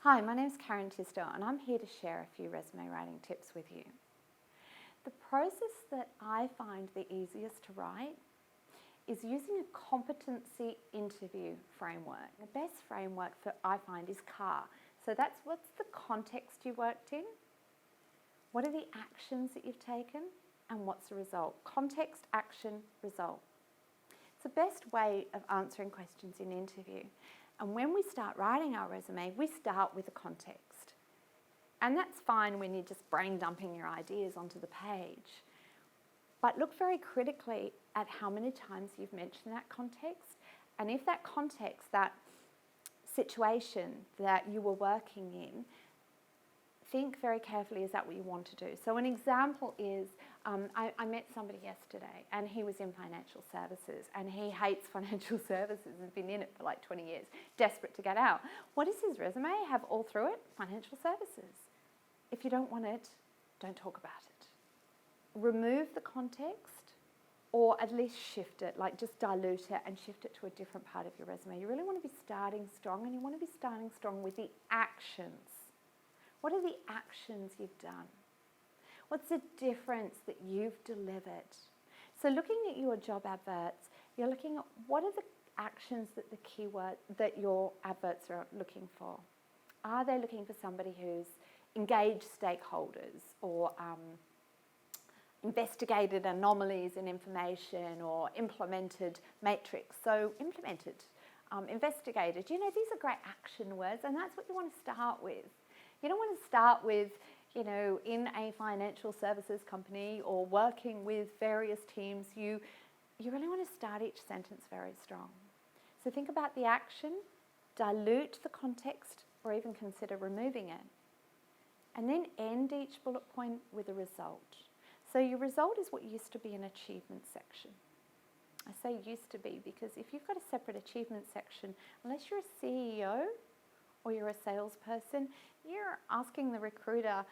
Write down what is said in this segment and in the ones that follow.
Hi, my name is Tisdell and I'm here to share a few resume writing tips with you. The process that I find the easiest to write is using a competency interview framework. The best framework I find is CAR. So that's what's the context you worked in, what are the actions that you've taken, and what's the result. Context, action, result. It's the best way of answering questions in an interview. And when we start writing our resume, we start with a context. And that's fine when you're just brain dumping your ideas onto the page. But look very critically at how many times you've mentioned that context. And if that context, that situation that you were working in, think very carefully, is that what you want to do? So an example is, I met somebody yesterday and he was in financial services and he hates financial services, has been in it for like 20 years, desperate to get out. What does his resume have all through it? Financial services. If you don't want it, don't talk about it. Remove the context or at least shift it, like just dilute it and shift it to a different part of your resume. You really want to be starting strong, and you want to be starting strong with the actions. What are the actions you've done? What's the difference that you've delivered? So looking at your job adverts, you're looking at what are the actions that the keyword that your adverts are looking for. Are they looking for somebody who's engaged stakeholders or investigated anomalies in information or implemented matrix? So implemented, investigated, these are great action words, and that's what you want to start with. You don't want to start with, in a financial services company or working with various teams. You really want to start each sentence very strong. So think about the action, dilute the context, or even consider removing it. And then end each bullet point with a result. So your result is what used to be an achievement section. I say used to be because if you've got a separate achievement section, unless you're a CEO, or you're a salesperson, you're asking the recruiter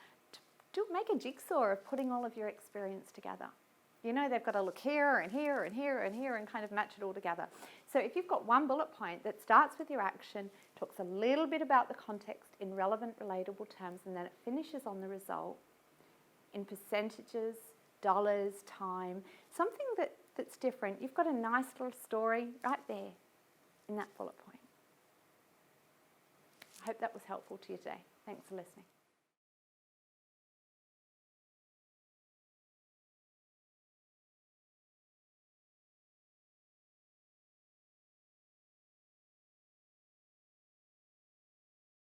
to make a jigsaw of putting all of your experience together. They've got to look here and here and here and here and kind of match it all together. So if you've got one bullet point that starts with your action, talks a little bit about the context in relevant, relatable terms, and then it finishes on the result in percentages, dollars, time, something that's different. You've got a nice little story right there in that bullet point. I hope that was helpful to you today. Thanks for listening.